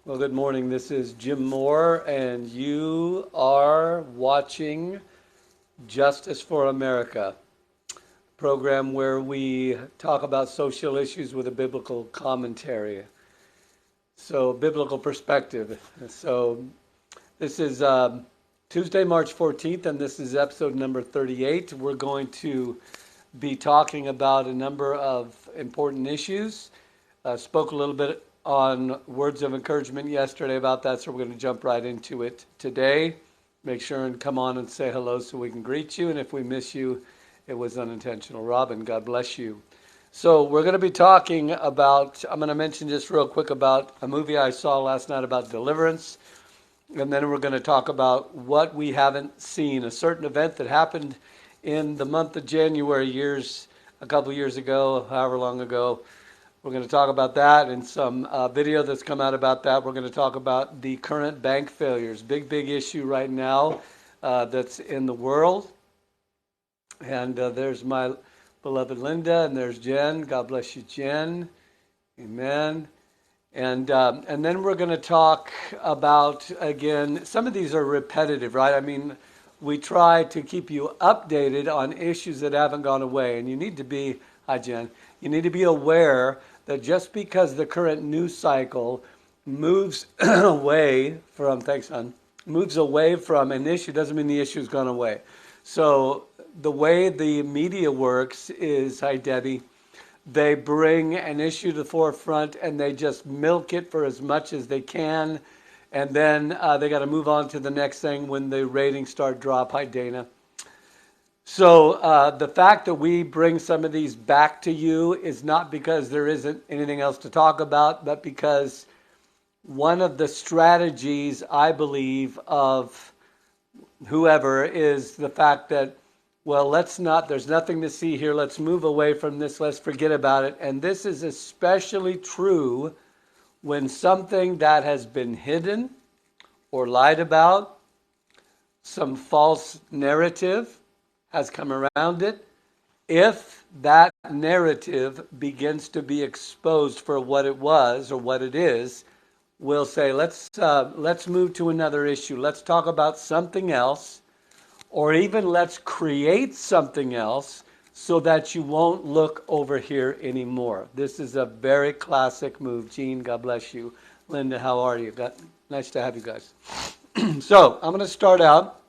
Well, good morning. This is Jim Moore, and you are watching Justice for America, program where we talk about social issues with a biblical commentary. So, biblical perspective. So, this is Tuesday, March 14th, and this is episode number 38. We're going to be talking about a number of important issues. Spoke a little bit on words of encouragement yesterday about that, so we're going to jump right into it today. Make sure and come on and say hello so we can greet you, and if we miss you, it was unintentional. Robin, God bless you. So we're going to be talking about, I'm going to mention just real quick about a movie I saw last night about Deliverance, and then we're going to talk about what we haven't seen, a certain event that happened in the month of January a couple years ago, however long ago. We're going to talk about that and some video that's come out about that. We're going to talk about the current bank failures. Big issue right now that's in the world. And there's my beloved Linda, and there's Jen. God bless you, Jen. Amen. And then we're going to talk about, again, some of these are repetitive, right? I mean, we try to keep you updated on issues that haven't gone away. And you need to be, hi Jen, you need to be aware that just because the current news cycle moves away from, thanks son, moves away from an issue doesn't mean the issue's gone away. So the way the media works is, hi Debbie, they bring an issue to the forefront and they just milk it for as much as they can. And then they got to move on to the next thing when the ratings start drop. Hi Dana. So the fact that we bring some of these back to you is not because there isn't anything else to talk about, but because one of the strategies, I believe, of whoever is the fact that, well, there's nothing to see here. Let's move away from this. Let's forget about it. And this is especially true when something that has been hidden or lied about, some false narrative has come around it. If that narrative begins to be exposed for what it was or what it is, we'll say, let's move to another issue. Let's talk about something else, or even let's create something else so that you won't look over here anymore. This is a very classic move. Gene, God bless you. Linda, how are you? Nice to have you guys. So I'm going to start out.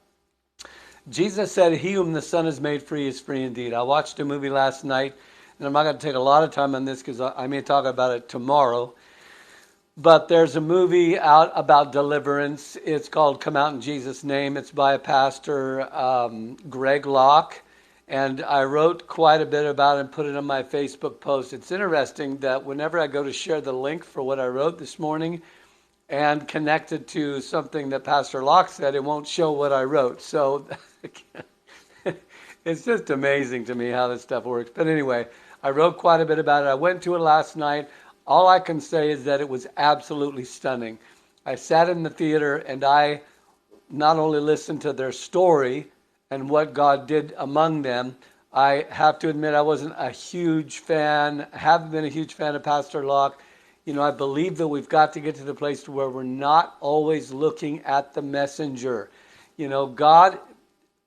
Jesus said, he whom the Son has made free is free indeed. I watched a movie last night, and I'm not going to take a lot of time on this because I may talk about it tomorrow. But there's a movie out about deliverance. It's called Come Out in Jesus' Name. It's by a pastor, Greg Locke. And I wrote quite a bit about it and put it on my Facebook post. It's interesting that whenever I go to share the link for what I wrote this morning and connect it to something that Pastor Locke said, it won't show what I wrote. So it's just amazing to me how this stuff works. But anyway, I wrote quite a bit about it. I went to it last night. All I can say is that it was absolutely stunning. I sat in the theater and I not only listened to their story and what God did among them. I have to admit I wasn't a huge fan, haven't been a huge fan of Pastor Locke. You know, I believe that we've got to get to the place where we're not always looking at the messenger. You know, God,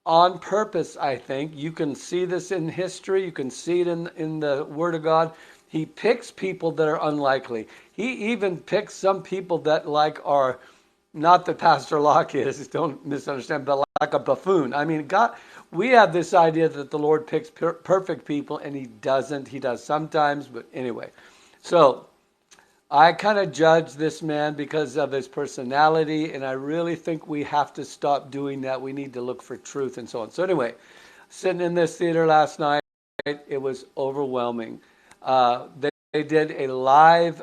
on purpose, I think, you can see this in history, you can see it in the Word of God. He picks people that are unlikely. He even picks some people that are, not that Pastor Locke is, don't misunderstand, but like a buffoon. I mean, God, we have this idea that the Lord picks perfect people, and he doesn't. He does sometimes, but anyway. So I kind of judge this man because of his personality, and I really think we have to stop doing that. We need to look for truth and so on. So anyway, sitting in this theater last night, it was overwhelming. They did a live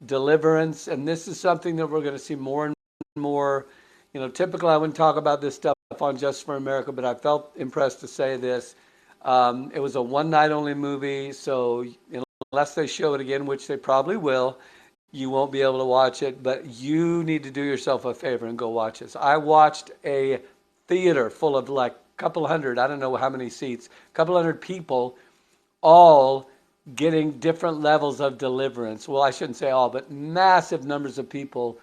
deliverance, and this is something that we're going to see more and more. You know, typically I wouldn't talk about this stuff on Just for America, but I felt impressed to say this. It was a one-night only movie, so unless they show it again, which they probably will, you won't be able to watch it, but you need to do yourself a favor and go watch this. I watched a theater full of like a couple hundred, I don't know how many seats, a couple hundred people, all getting different levels of deliverance. Well, I shouldn't say all, but massive numbers of people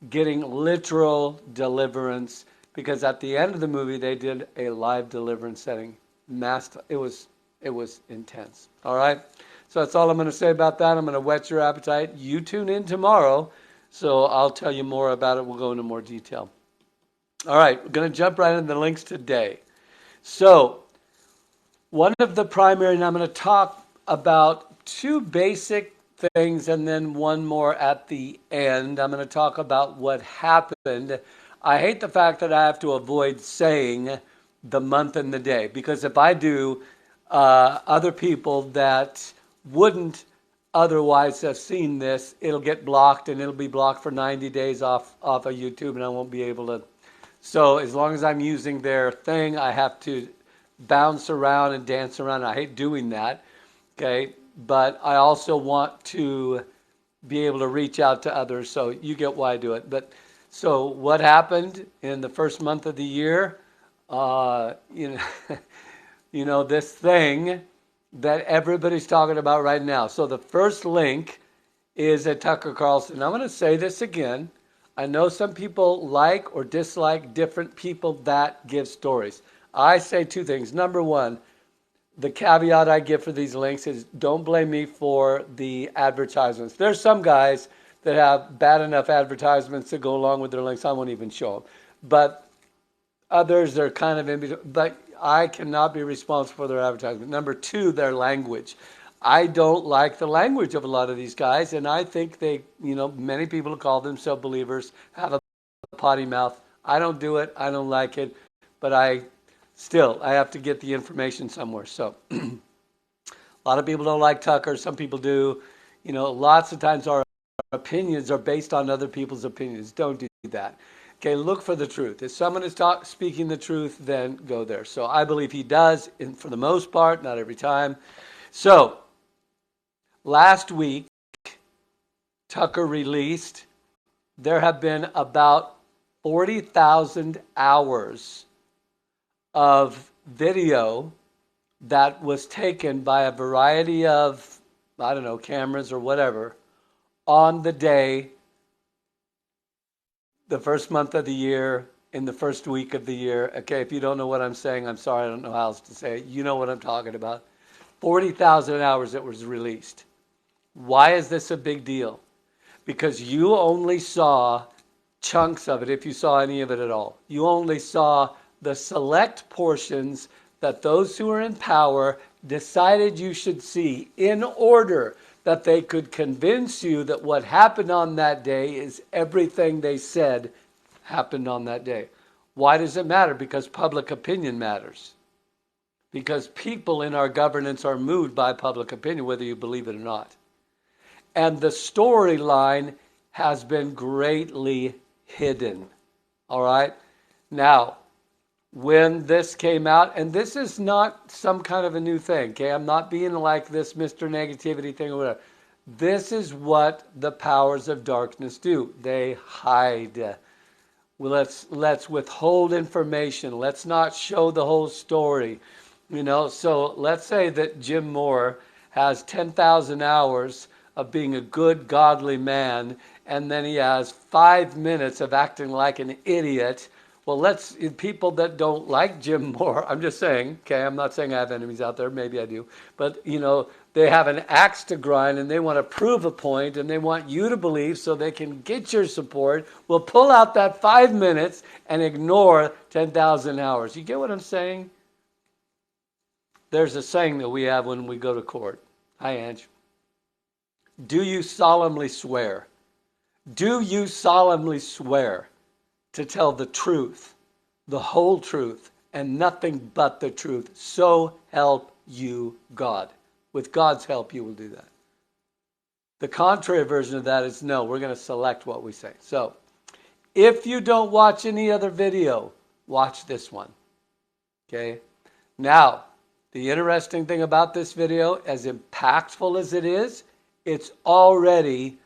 getting literal deliverance, because at the end of the movie they did a live deliverance setting. It was intense. All right. So that's all I'm going to say about that. I'm going to whet your appetite. You tune in tomorrow, so I'll tell you more about it. We'll go into more detail. All right, we're going to jump right into the links today. So one of the primary, and I'm going to talk about two basic things and then one more at the end. I'm going to talk about what happened. I hate the fact that I have to avoid saying the month and the day, because if I do, other people that wouldn't otherwise have seen this, it'll get blocked, and it'll be blocked for 90 days off of YouTube, and I won't be able to. So as long as I'm using their thing, I have to bounce around and dance around. I hate doing that, okay? But I also want to be able to reach out to others, so you get why I do it. But so what happened in the first month of the year? You know, this thing that everybody's talking about right now. So the first link is at Tucker Carlson. I'm going to say this again. I know some people like or dislike different people that give stories. I say two things. Number one, the caveat I give for these links is don't blame me for the advertisements. There's some guys that have bad enough advertisements to go along with their links. I won't even show them. But others are kind of in between. But I cannot be responsible for their advertisement. Number two, their language. I don't like the language of a lot of these guys, and I think they, many people who call themselves believers have a potty mouth. I don't do it. I don't like it, but I have to get the information somewhere. So a lot of people don't like Tucker. Some people do. Lots of times our opinions are based on other people's opinions. Don't do that. Okay, look for the truth. If someone is speaking the truth, then go there. So I believe he does, for the most part, not every time. So last week, Tucker released, there have been about 40,000 hours of video that was taken by a variety of, cameras or whatever, on the day, the first month of the year, in the first week of the year. Okay, if you don't know what I'm saying, I'm sorry, I don't know how else to say it. You know what I'm talking about. 40,000 hours that was released. Why is this a big deal? Because you only saw chunks of it, if you saw any of it at all. You only saw the select portions that those who are in power decided you should see in order that they could convince you that what happened on that day is everything they said happened on that day. Why does it matter? Because public opinion matters. Because people in our governance are moved by public opinion, whether you believe it or not. And the storyline has been greatly hidden. All right? Now, when this came out, and this is not some kind of a new thing, okay? I'm not being like this Mr. Negativity thing or whatever. This is what the powers of darkness do. They hide. Well, let's withhold information. Let's not show the whole story. So let's say that Jim Moore has 10,000 hours of being a good, godly man, and then he has 5 minutes of acting like an idiot. Well, people that don't like Jim Moore, I'm just saying, okay, I'm not saying I have enemies out there, maybe I do, but, they have an axe to grind and they want to prove a point and they want you to believe so they can get your support. We'll pull out that 5 minutes and ignore 10,000 hours. You get what I'm saying? There's a saying that we have when we go to court. Hi, Ange. Do you solemnly swear? Do you solemnly swear to tell the truth, the whole truth, and nothing but the truth? So help you God. With God's help, you will do that. The contrary version of that is no, we're going to select what we say. So, if you don't watch any other video, watch this one. Okay? Now, the interesting thing about this video, as impactful as it is, it's already,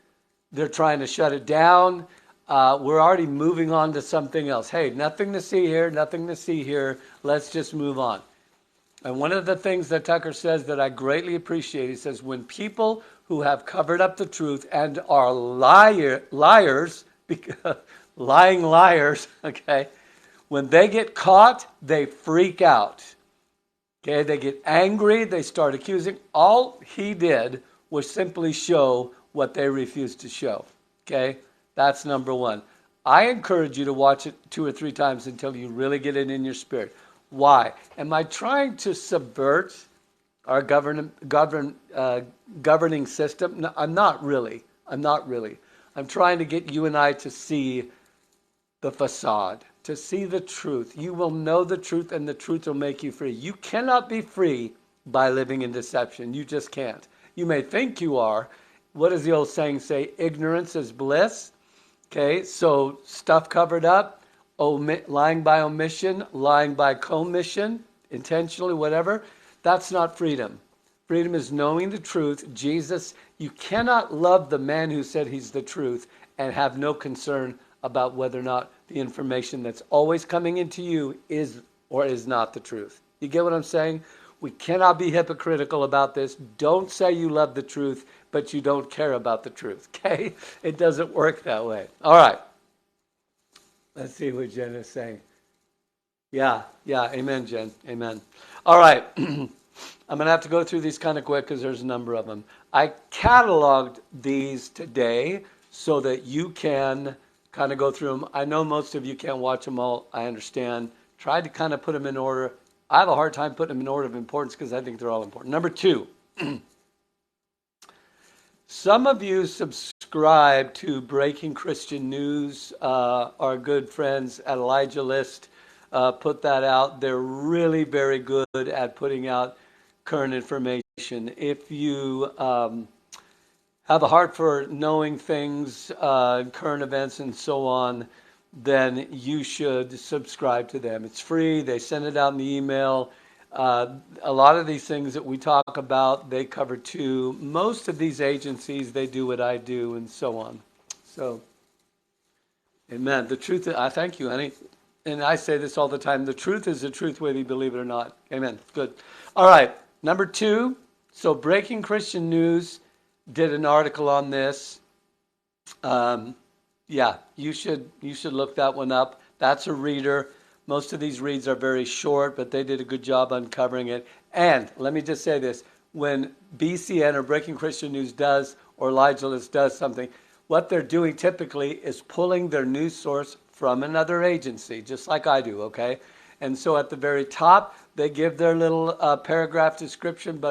they're trying to shut it down. We're already moving on to something else. Hey, nothing to see here, nothing to see here. Let's just move on. And one of the things that Tucker says that I greatly appreciate, he says, when people who have covered up the truth and are liars because lying liars, okay, when they get caught, they freak out. Okay, they get angry, they start accusing. All he did was simply show what they refused to show. Okay, that's number one. I encourage you to watch it 2 or 3 times until you really get it in your spirit. Why? Am I trying to subvert our governing system? No, I'm not really. I'm trying to get you and I to see the facade, to see the truth. You will know the truth, and the truth will make you free. You cannot be free by living in deception. You just can't. You may think you are. What does the old saying say? Ignorance is bliss. Okay, so stuff covered up, lying by omission, lying by commission, intentionally, whatever. That's not freedom. Freedom is knowing the truth. Jesus, you cannot love the man who said he's the truth and have no concern about whether or not the information that's always coming into you is or is not the truth. You get what I'm saying? We cannot be hypocritical about this. Don't say you love the truth, but you don't care about the truth, okay? It doesn't work that way. All right. Let's see what Jen is saying. Yeah, amen, Jen, amen. All right. I'm going to have to go through these kind of quick because there's a number of them. I cataloged these today so that you can kind of go through them. I know most of you can't watch them all. I understand. Tried to kind of put them in order. I have a hard time putting them in order of importance because I think they're all important. Number 2. Some of you subscribe to Breaking Christian News. Our good friends at Elijah List put that out. They're really very good at putting out current information. If you have a heart for knowing things, current events and so on, then you should subscribe to them. It's free. They send it out in the email. A lot of these things that we talk about, they cover too. Most of these agencies, they do what I do and so on. So, amen. The truth, I thank you, honey. And I say this all the time. The truth is the truth, whether you believe it or not. Amen. Good. All right. Number 2. So Breaking Christian News did an article on this. Yeah, you should look that one up. That's a reader. Most of these reads are very short, but they did a good job uncovering it. And let me just say this. When BCN or Breaking Christian News does, or Elijah List does something, what they're doing typically is pulling their news source from another agency, just like I do, okay? And so at the very top, they give their little paragraph description,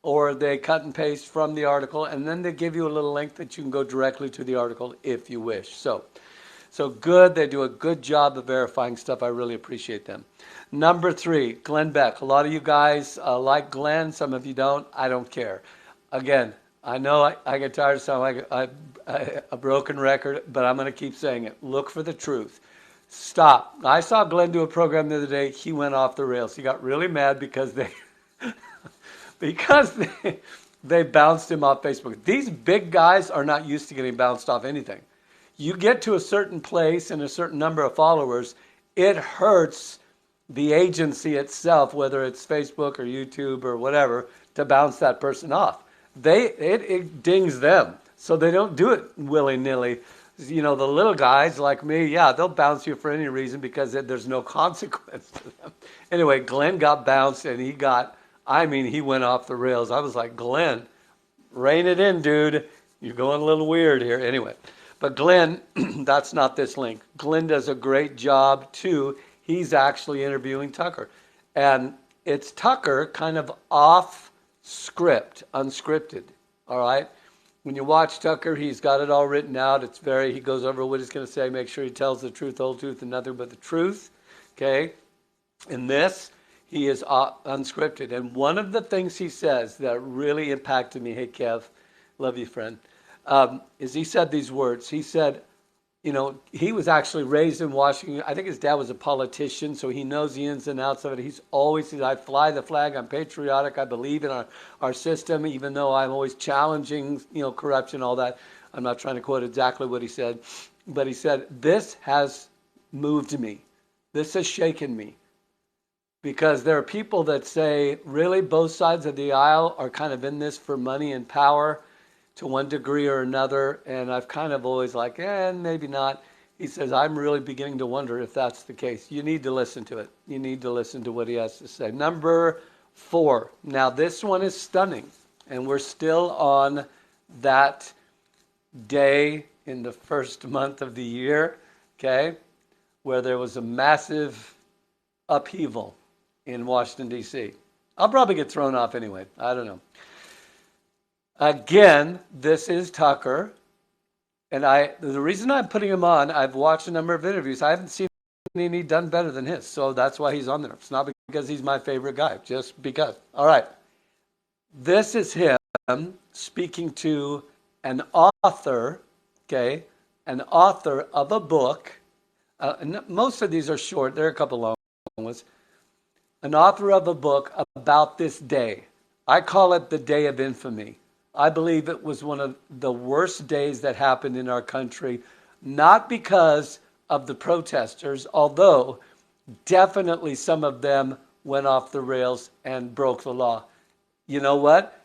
or they cut and paste from the article, and then they give you a little link that you can go directly to the article if you wish. So good. They do a good job of verifying stuff. I really appreciate them. Number 3, Glenn Beck. A lot of you guys like Glenn. Some of you don't. I don't care. Again, I know I get tired of sounding like a broken record, but I'm going to keep saying it. Look for the truth. Stop. I saw Glenn do a program the other day. He went off the rails. He got really mad because they bounced him off Facebook. These big guys are not used to getting bounced off anything. You get to a certain place and a certain number of followers, it hurts the agency itself, whether it's Facebook or YouTube or whatever, to bounce that person off. It dings them, so they don't do it willy-nilly. You know, the little guys like me, yeah, they'll bounce you for any reason because there's no consequence to them. Anyway, Glenn got bounced and he went off the rails. I was like, Glenn, rein it in, dude. You're going a little weird here. Anyway, but Glenn, that's not this link. Glenn does a great job too. He's actually interviewing Tucker. And it's Tucker kind of off script, unscripted, all right? When you watch Tucker, he's got it all written out. He goes over what he's going to say, make sure he tells the truth, whole truth, and nothing but the truth, okay? In this, he is unscripted. And one of the things he says that really impacted me, hey, Kev, love you, friend, is he said these words. He said, you know, he was actually raised in Washington. I think his dad was a politician, so he knows the ins and outs of it. He's always said, I fly the flag, I'm patriotic, I believe in our system, even though I'm always challenging, corruption, all that. I'm not trying to quote exactly what he said, but he said, this has moved me. This has shaken me. Because there are people that say, really, both sides of the aisle are kind of in this for money and power. to one degree or another, and I've kind of always like, maybe not. He says, I'm really beginning to wonder if that's the case. You need to listen to it. You need to listen to what he has to say. Number 4. Now, this one is stunning, and we're still on that day in the first month of the year, okay, where there was a massive upheaval in Washington, D.C. I'll probably get thrown off anyway. I don't know. Again, this is Tucker. And the reason I'm putting him on, I've watched a number of interviews. I haven't seen any done better than his. So that's why he's on there. It's not because he's my favorite guy, just because. All right. This is him speaking to an author, okay, an author of a book. And most of these are short. There are a couple long ones. An author of a book about this day. I call it the Day of Infamy. I believe it was one of the worst days that happened in our country, not because of the protesters, although definitely some of them went off the rails and broke the law. You know what?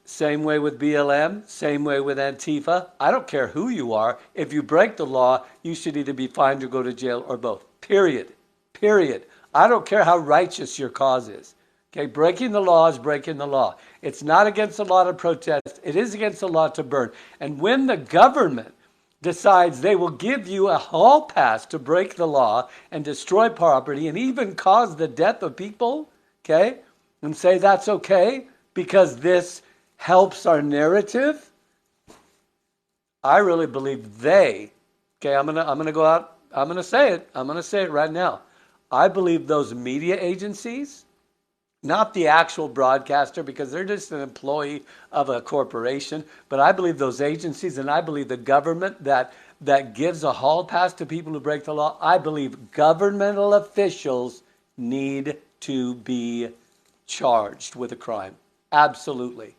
Same way with BLM, same way with Antifa. I don't care who you are. If you break the law, you should either be fined or go to jail or both. Period. Period. I don't care how righteous your cause is. Okay, breaking the law is breaking the law. It's not against the law to protest. It is against the law to burn. And when the government decides they will give you a hall pass to break the law and destroy property and even cause the death of people, okay, and say that's okay because this helps our narrative, I really believe I'm gonna go out, I'm gonna say it right now. I believe those media agencies, not the actual broadcaster, because they're just an employee of a corporation. But I believe those agencies, and I believe the government that gives a hall pass to people who break the law, I believe governmental officials need to be charged with a crime. Absolutely.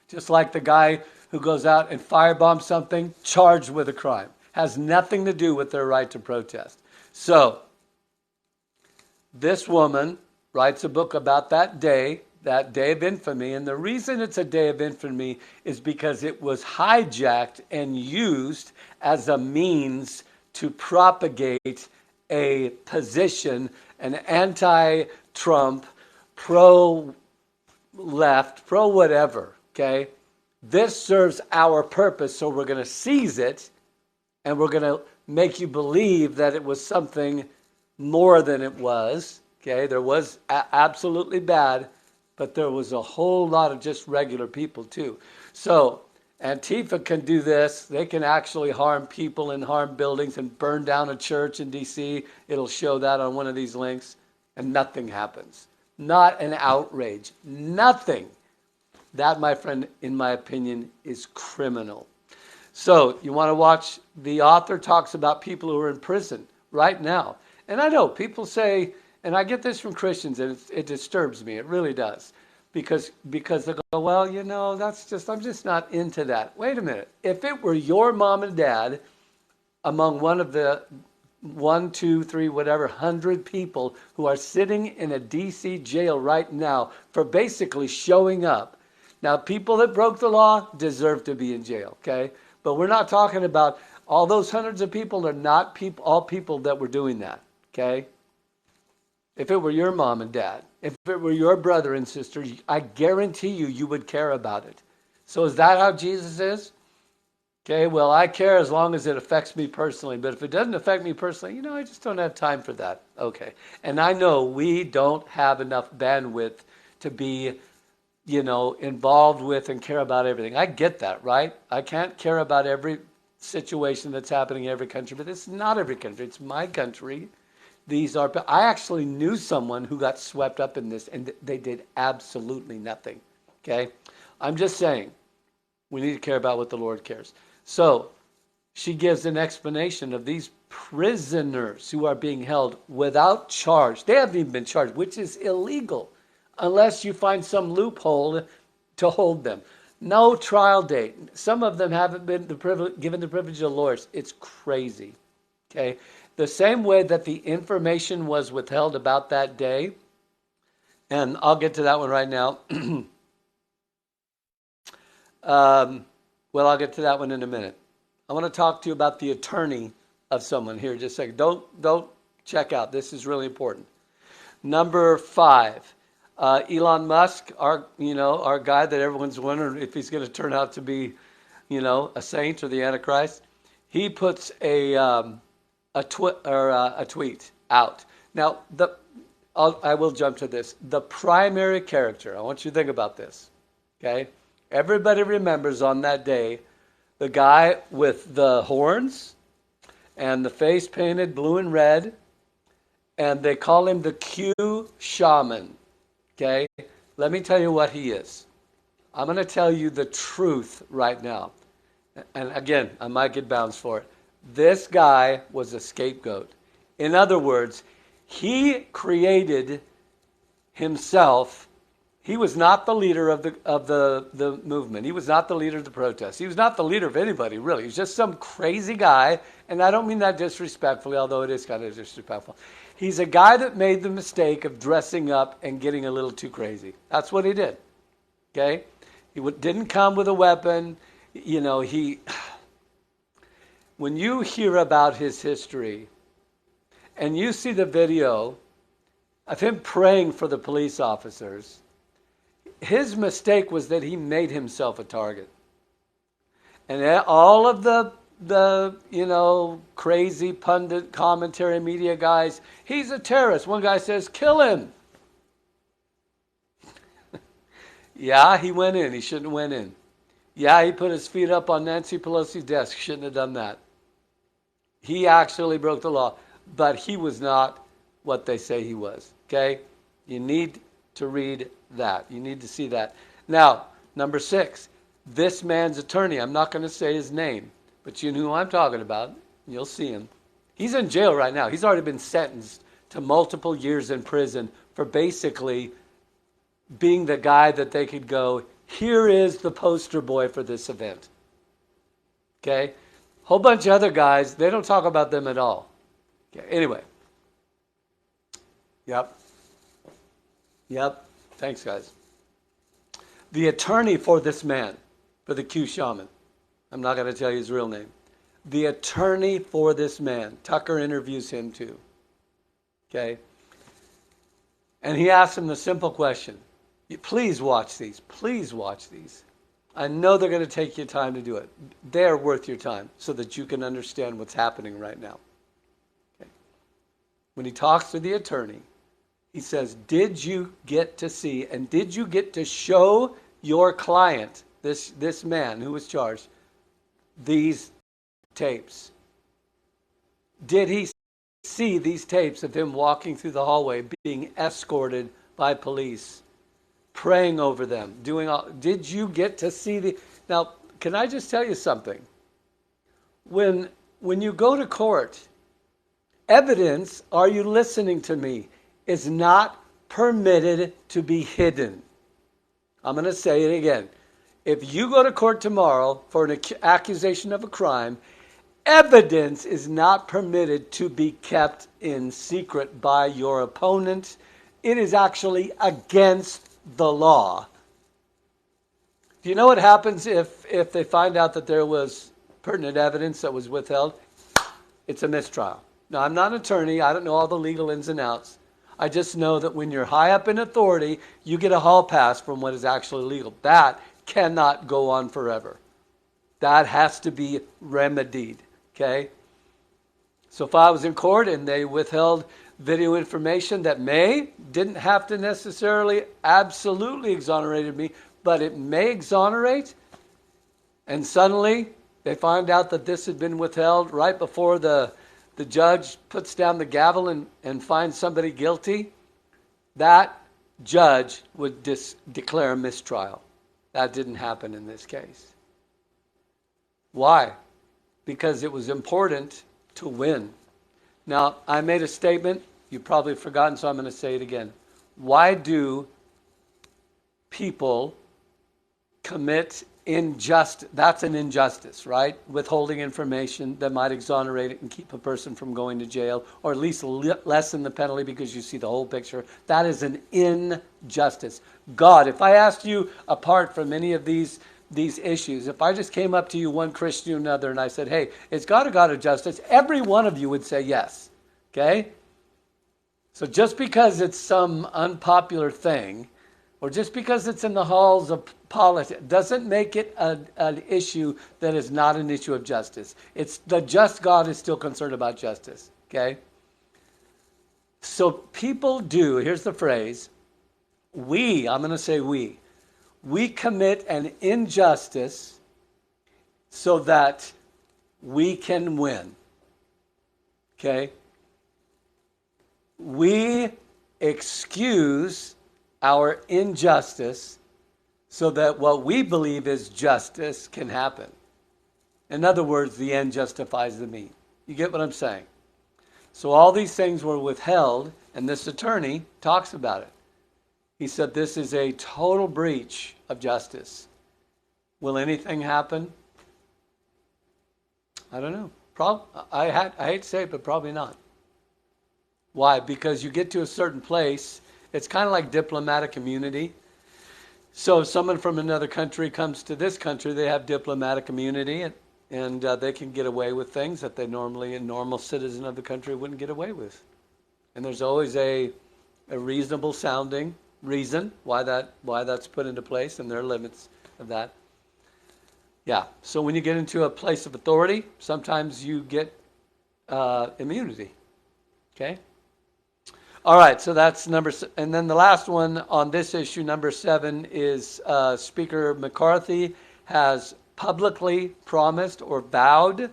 Just like the guy who goes out and firebombs something, charged with a crime. Has nothing to do with their right to protest. So, this woman writes a book about that day of infamy. And the reason it's a day of infamy is because it was hijacked and used as a means to propagate a position, an anti-Trump, pro-left, pro-whatever, okay? This serves our purpose, so we're going to seize it, and we're going to make you believe that it was something more than it was. Okay, there was absolutely bad, but there was a whole lot of just regular people too. So Antifa can do this. They can actually harm people and harm buildings and burn down a church in D.C. It'll show that on one of these links, and nothing happens. Not an outrage. Nothing. That, my friend, in my opinion, is criminal. So you want to watch, the author talks about people who are in prison right now. And I know people say, and I get this from Christians, and it disturbs me. It really does. Because they go, well, I'm just not into that. Wait a minute. If it were your mom and dad among one of the 1, 2, 3, whatever, 100 people who are sitting in a D.C. jail right now for basically showing up. Now, people that broke the law deserve to be in jail, okay? But we're not talking about all those hundreds of people are not all people that were doing that, okay? If it were your mom and dad, if it were your brother and sister, I guarantee you would care about it. So is that how Jesus is? Okay, well, I care as long as it affects me personally. But if it doesn't affect me personally, I just don't have time for that. Okay. And I know we don't have enough bandwidth to be, involved with and care about everything. I get that, right? I can't care about every situation that's happening in every country, but it's not every country. It's my country. I actually knew someone who got swept up in this, and they did absolutely nothing. Okay? I'm just saying, we need to care about what the Lord cares. So, she gives an explanation of these prisoners who are being held without charge. They haven't even been charged, which is illegal, unless you find some loophole to hold them. No trial date. Some of them haven't been given the privilege of lawyers. It's crazy. Okay? The same way that the information was withheld about that day, and I'll get to that one right now. Well, I'll get to that one in a minute. I want to talk to you about the attorney of someone here just a second. Don't check out. This is really important. Number 5, Elon Musk, our guy that everyone's wondering if he's going to turn out to be, a saint or the Antichrist. He puts a tweet out. Now, I will jump to this. The primary character. I want you to think about this. Okay, everybody remembers on that day the guy with the horns and the face painted blue and red, and they call him the Q shaman. Okay, let me tell you what he is. I'm going to tell you the truth right now. And again, I might get bounced for it. This guy was a scapegoat. In other words, he created himself. He was not the leader of the movement. He was not the leader of the protest. He was not the leader of anybody, really. He was just some crazy guy, and I don't mean that disrespectfully, although it is kind of disrespectful. He's a guy that made the mistake of dressing up and getting a little too crazy. That's what he did. Okay? He didn't come with a weapon. When you hear about his history and you see the video of him praying for the police officers, his mistake was that he made himself a target. And all of the crazy pundit commentary media guys, he's a terrorist. One guy says, kill him. Yeah, he went in. He shouldn't have went in. Yeah, he put his feet up on Nancy Pelosi's desk. Shouldn't have done that. He actually broke the law, but he was not what they say he was. Okay? You need to read that. You need to see that. Now, number 6, this man's attorney. I'm not going to say his name, but you know who I'm talking about. You'll see him. He's in jail right now. He's already been sentenced to multiple years in prison for basically being the guy that they could go, here is the poster boy for this event. Okay? Whole bunch of other guys, they don't talk about them at all. Okay, anyway. Yep. Thanks, guys. The attorney for this man, for the Q shaman, I'm not going to tell you his real name. The attorney for this man, Tucker interviews him too. Okay? And he asks him the simple question. Please watch these. Please watch these. I know they're going to take you time to do it. They're worth your time so that you can understand what's happening right now. Okay. When he talks to the attorney, he says, did you get to see and did you get to show your client, this man who was charged, these tapes? Did he see these tapes of him walking through the hallway, being escorted by police, praying over them, doing all? Did you get to see Now, can I just tell you something? When you go to court, evidence, are you listening to me, is not permitted to be hidden. I'm going to say it again. If you go to court tomorrow for an accusation of a crime, evidence is not permitted to be kept in secret by your opponent. It is actually against the law. Do you know what happens if they find out that there was pertinent evidence that was withheld? It's a mistrial. Now, I'm not an attorney. I don't know all the legal ins and outs. I just know that when you're high up in authority, you get a hall pass from what is actually legal. That cannot go on forever. That has to be remedied. Okay? So if I was in court and they withheld video information that didn't have to necessarily absolutely exonerate me, but it may exonerate, and suddenly they find out that this had been withheld right before the judge puts down the gavel and finds somebody guilty, that judge would declare a mistrial. That didn't happen in this case. Why? Because it was important to win. Now, I made a statement. You've probably forgotten, so I'm going to say it again. Why do people commit injustice? That's an injustice, right? Withholding information that might exonerate it and keep a person from going to jail, or at least lessen the penalty because you see the whole picture. That is an injustice. God, if I asked you, apart from any of these these issues, if I just came up to you, one Christian or another, and I said, hey, is God a God of justice? Every one of you would say yes. Okay? So just because it's some unpopular thing, or just because it's in the halls of politics, doesn't make it an issue that is not an issue of justice. It's the just God is still concerned about justice. Okay? So people do, here's the phrase, I'm going to say we commit an injustice so that we can win. Okay? We excuse our injustice so that what we believe is justice can happen. In other words, the end justifies the means. You get what I'm saying? So all these things were withheld, and this attorney talks about it. He said this is a total breach of justice. Will anything happen? I don't know. I hate to say it, but probably not. Why? Because you get to a certain place, it's kind of like diplomatic immunity. So if someone from another country comes to this country, they have diplomatic immunity, and they can get away with things that they normally, a normal citizen of the country wouldn't get away with. And there's always a reasonable sounding reason why that's put into place, and there are limits of that. Yeah, so when you get into a place of authority, sometimes you get immunity. Okay? All right, so that's and then the last one on this issue, number 7, is Speaker McCarthy has publicly promised or vowed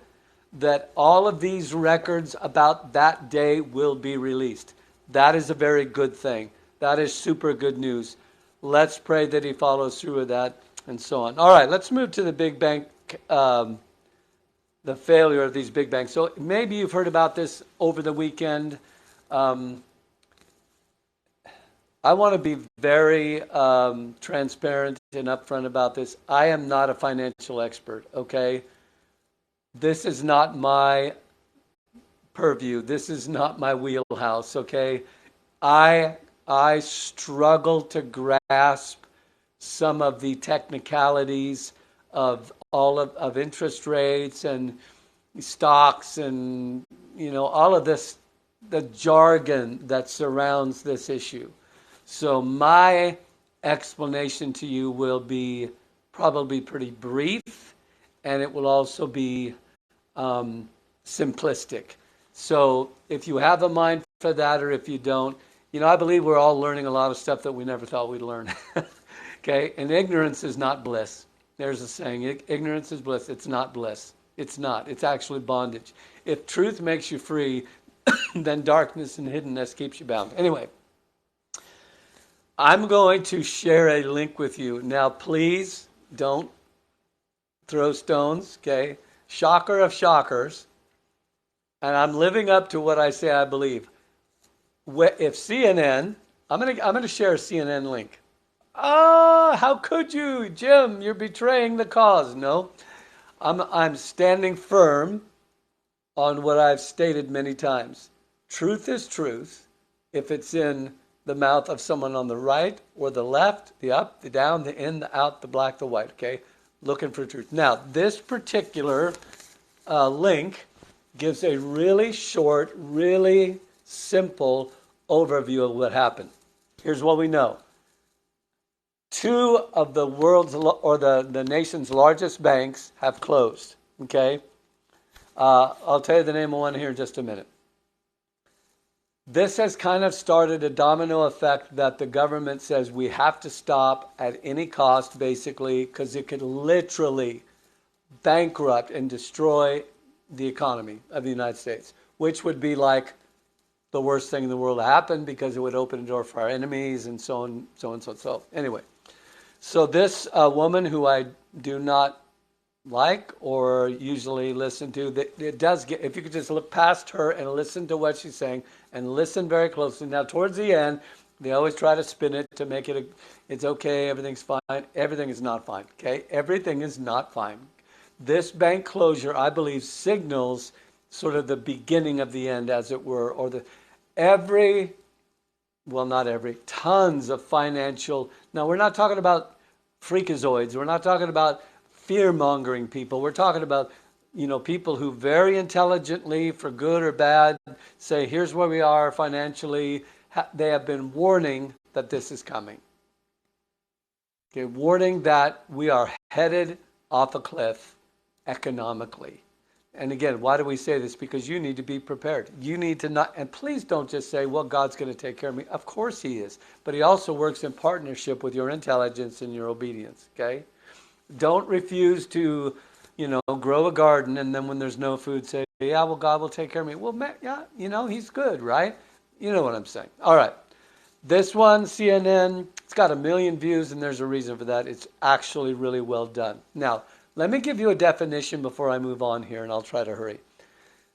that all of these records about that day will be released. That is a very good thing. That is super good news. Let's pray that he follows through with that and so on. All right, let's move to the big bank, the failure of these big banks. So maybe you've heard about this over the weekend. I want to be very transparent and upfront about this. I am not a financial expert, okay? This is not my purview. This is not my wheelhouse, okay? I struggle to grasp some of the technicalities of all of interest rates and stocks and, all of this, the jargon that surrounds this issue. So my explanation to you will be probably pretty brief, and it will also be simplistic. So if you have a mind for that, or if you don't, I believe we're all learning a lot of stuff that we never thought we'd learn. Okay? And ignorance is not bliss. There's a saying, ignorance is bliss. It's not bliss. It's not. It's actually bondage. If truth makes you free, then darkness and hiddenness keeps you bound. Anyway, I'm going to share a link with you. Now, please don't throw stones, okay? Shocker of shockers. And I'm living up to what I say I believe. If CNN, I'm gonna share a CNN link. How could you, Jim? You're betraying the cause. No, I'm standing firm on what I've stated many times. Truth is truth if it's in the mouth of someone on the right or the left, the up, the down, the in, the out, the black, the white. Okay, looking for truth. Now, this particular link gives a really short, really simple overview of what happened. Here's what we know. 2 of the world's or the nation's largest banks have closed. Okay, I'll tell you the name of one here in just a minute. This has kind of started a domino effect that the government says we have to stop at any cost, basically, because it could literally bankrupt and destroy the economy of the United States, which would be like the worst thing in the world to happen because it would open a door for our enemies and so on, so on, so on. So anyway, so this woman who I do not like or usually listen to, it does get, if you could just look past her and listen to what she's saying and listen very closely. Now, towards the end, they always try to spin it to make it, it's okay, everything's fine. Everything is not fine, okay? Everything is not fine. This bank closure, I believe, signals sort of the beginning of the end, as it were, or not every, tons of financial, now we're not talking about freakazoids. We're not talking about fear-mongering people. We're talking about, people who very intelligently, for good or bad, say, here's where we are financially. They have been warning that this is coming. Okay, warning that we are headed off a cliff economically. And again, why do we say this? Because you need to be prepared. You need to not, and please don't just say, well, God's going to take care of me. Of course he is. But he also works in partnership with your intelligence and your obedience, okay? Don't refuse to, grow a garden, and then when there's no food, say, yeah, well, God will take care of me. Well, yeah, he's good, right? You know what I'm saying. All right. This one, CNN, it's got 1 million views, and there's a reason for that. It's actually really well done. Now, let me give you a definition before I move on here, and I'll try to hurry.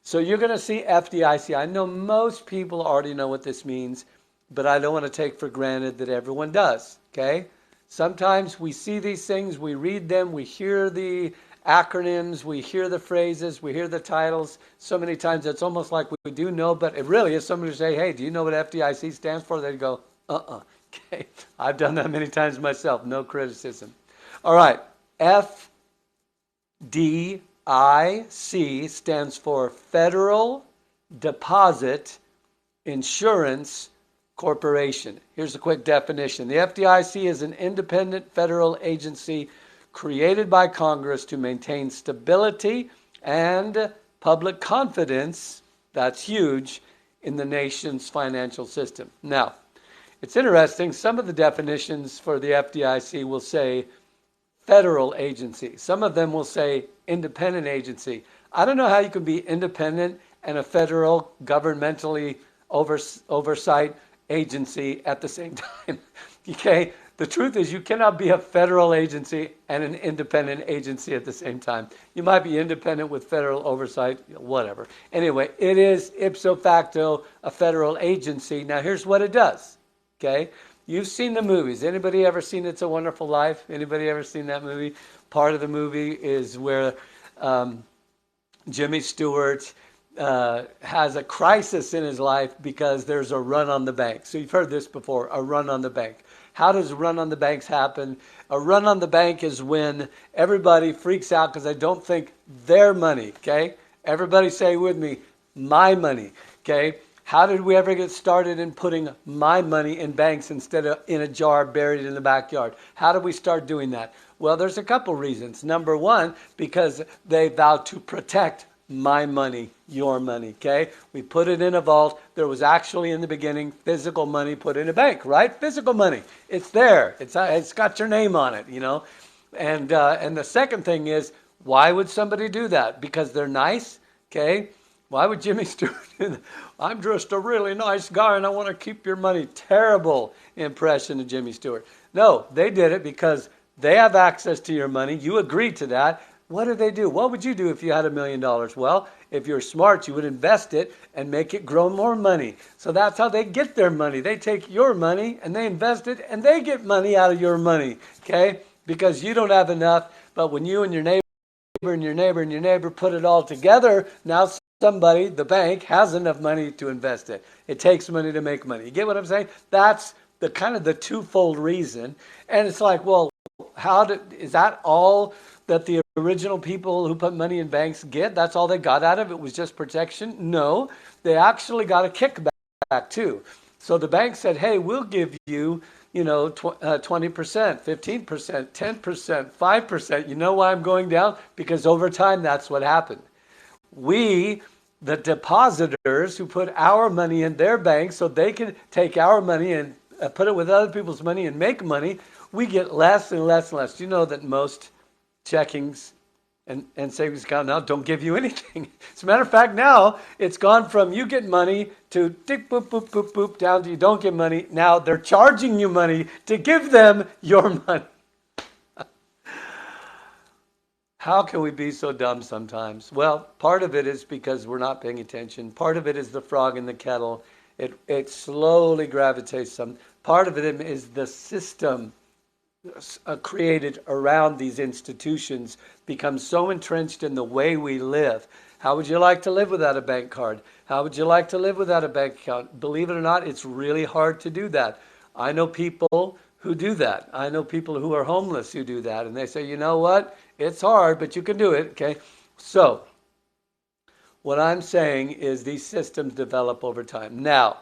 So you're going to see FDIC. I know most people already know what this means, but I don't want to take for granted that everyone does, okay? Sometimes we see these things, we read them, we hear the acronyms, we hear the phrases, we hear the titles. So many times it's almost like we do know, but it really is somebody to say, hey, do you know what FDIC stands for? They'd go, okay. I've done that many times myself, no criticism. All right, FDIC stands for Federal Deposit Insurance Corporation. Here's a quick definition. The FDIC is an independent federal agency created by Congress to maintain stability and public confidence, that's huge, in the nation's financial system. Now, it's interesting, some of the definitions for the FDIC will say federal agency. Some of them will say independent agency. I don't know how you can be independent and a federal governmentally oversight agency at the same time. Okay? The truth is you cannot be a federal agency and an independent agency at the same time. You might be independent with federal oversight, whatever. Anyway, it is ipso facto a federal agency. Now here's what it does. Okay? You've seen the movies. Anybody ever seen It's a Wonderful Life? Anybody ever seen that movie? Part of the movie is where Jimmy Stewart has a crisis in his life because there's a run on the bank. So you've heard this before, a run on the bank. How does a run on the banks happen? A run on the bank is when everybody freaks out because they don't think their money, okay? Everybody say with me, my money, okay? How did we ever get started in putting my money in banks instead of in a jar buried in the backyard? How did we start doing that? Well, there's a couple reasons. Number one, because they vowed to protect my money, your money, okay? We put it in a vault. There was actually in the beginning physical money put in a bank, right? Physical money. It's there. It's got your name on it, And the second thing is, why would somebody do that? Because they're nice, okay? Why would Jimmy Stewart do that? I'm just a really nice guy and I want to keep your money. Terrible impression of Jimmy Stewart. No, they did it because they have access to your money. You agreed to that. What do they do? What would you do if you had $1 million? Well, if you're smart, you would invest it and make it grow more money. So that's how they get their money. They take your money and they invest it and they get money out of your money, okay? Because you don't have enough, but when you and your neighbor and your neighbor and your neighbor put it all together, now somebody, the bank, has enough money to invest it. It takes money to make money. You get what I'm saying? That's the kind of the twofold reason. And it's like, well, is that all that the original people who put money in banks get? That's all they got out of it, was just protection? No, they actually got a kickback too. So the bank said, hey, we'll give you, 20%, 15%, 10%, 5%. You know why I'm going down? Because over time, that's what happened. We, the depositors who put our money in their bank so they can take our money and put it with other people's money and make money, we get less and less and less. Do you know that most checkings and savings account now don't give you anything? As a matter of fact, now it's gone from you get money to tick, boop, boop, boop, boop, down to you don't get money. Now they're charging you money to give them your money. How can we be so dumb sometimes? Well, part of it is because we're not paying attention. Part of it is the frog in the kettle. It slowly gravitates some. Part of it is the system created around these institutions becomes so entrenched in the way we live. How would you like to live without a bank card? How would you like to live without a bank account? Believe it or not, it's really hard to do that. I know people who do that. I know people who are homeless who do that, and they say, you know what? It's hard, but you can do it. Okay. So what I'm saying is these systems develop over time. Now,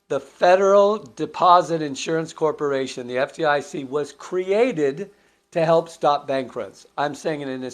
the Federal Deposit Insurance Corporation, the FDIC, was created to help stop bank runs. I'm saying it in a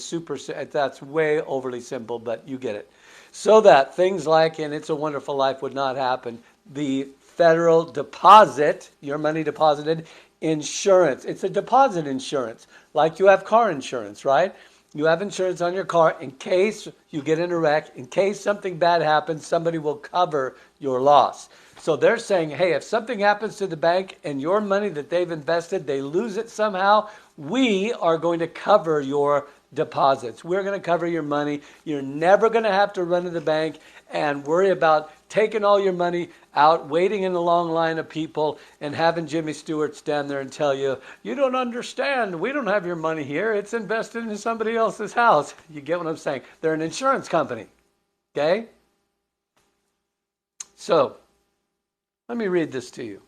that's way overly simple, but you get it. So that things like in It's a Wonderful Life would not happen. The federal deposit, your money deposited, insurance. It's a deposit insurance, like you have car insurance, right? You have insurance on your car in case you get in a wreck, in case something bad happens, somebody will cover your loss. So they're saying, hey, if something happens to the bank and your money that they've invested, they lose it somehow, we are going to cover your deposits. We're going to cover your money. You're never going to have to run to the bank and worry about taking all your money out, waiting in a long line of people, and having Jimmy Stewart stand there and tell you, you don't understand. We don't have your money here. It's invested in somebody else's house. You get what I'm saying? They're an insurance company. Okay? So, let me read this to you.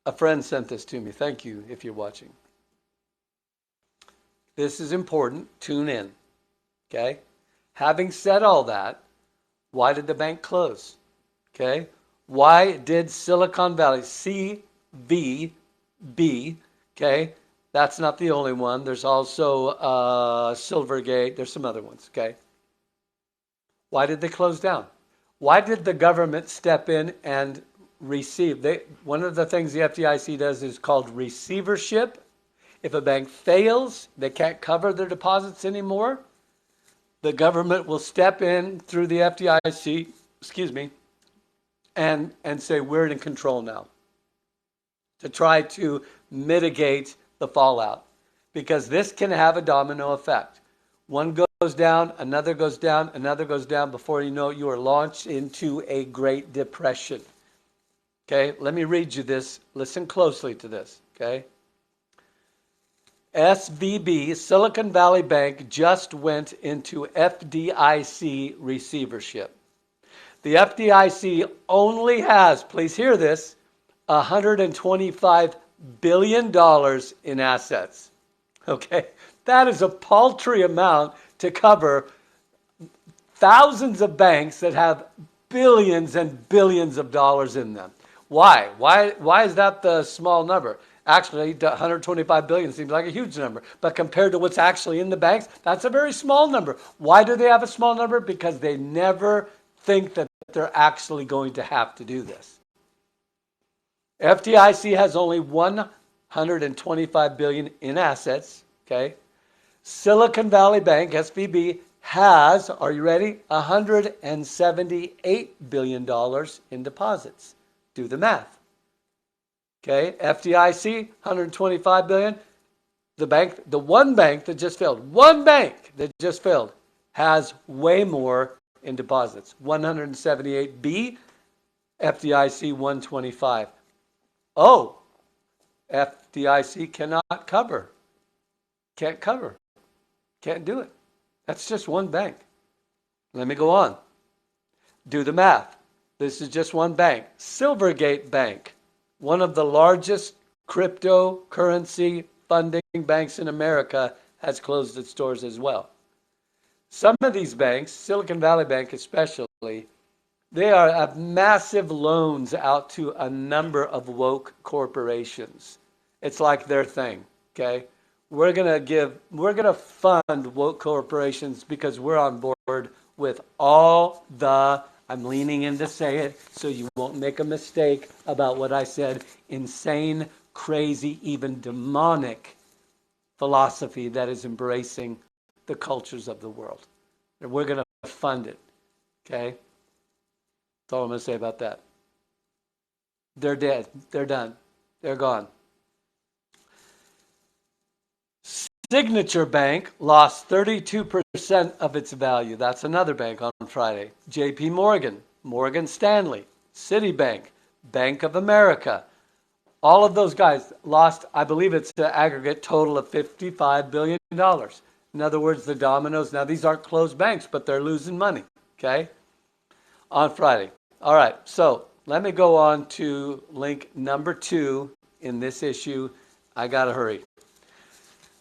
A friend sent this to me. Thank you if you're watching. This is important. Tune in. Okay? Having said all that, why did the bank close? Okay? Why did Silicon Valley, CVB, okay? That's not the only one. There's also Silvergate. There's some other ones, okay? Why did they close down? Why did the government step in and receive? One of the things the FDIC does is called receivership. If a bank fails, they can't cover their deposits anymore, the government will step in through the FDIC, and say, we're in control now, to try to mitigate the fallout. Because this can have a domino effect. One goes down, another goes down, another goes down. Before you know it, you are launched into a Great Depression. Okay, let me read you this. Listen closely to this, okay? SVB, Silicon Valley Bank, just went into FDIC receivership. The FDIC only has, please hear this, $125 billion in assets. Okay? That is a paltry amount to cover thousands of banks that have billions and billions of dollars in them. Why? Why is that the small number? Actually, 125 billion seems like a huge number. But compared to what's actually in the banks, that's a very small number. Why do they have a small number? Because they never think that they're actually going to have to do this. FDIC has only 125 billion in assets, okay? Silicon Valley Bank, SVB, has, are you ready? $178 billion in deposits. Do the math. Okay, FDIC, 125 billion. The one bank that just failed, has way more in deposits. 178B, FDIC 125. Oh, FDIC cannot cover. Can't cover. Can't do it. That's just one bank. Let me go on. Do the math. This is just one bank. Silvergate Bank, one of the largest cryptocurrency funding banks in America, has closed its doors as well. Some of these banks, Silicon Valley Bank especially, they have massive loans out to a number of woke corporations. It's like their thing, okay? We're gonna fund woke corporations because we're on board with all the, I'm leaning in to say it so you won't make a mistake about what I said, insane, crazy, even demonic philosophy that is embracing the cultures of the world. And we're going to fund it, okay? That's all I'm going to say about that. They're dead. They're done. They're gone. Signature Bank lost 32% of its value. That's another bank on Friday. JP Morgan, Morgan Stanley, Citibank, Bank of America. All of those guys lost, I believe it's the aggregate total of $55 billion. In other words, the Dominoes, now these aren't closed banks, but they're losing money, okay, on Friday. All right, so let me go on to link number 2 in this issue. I got to hurry.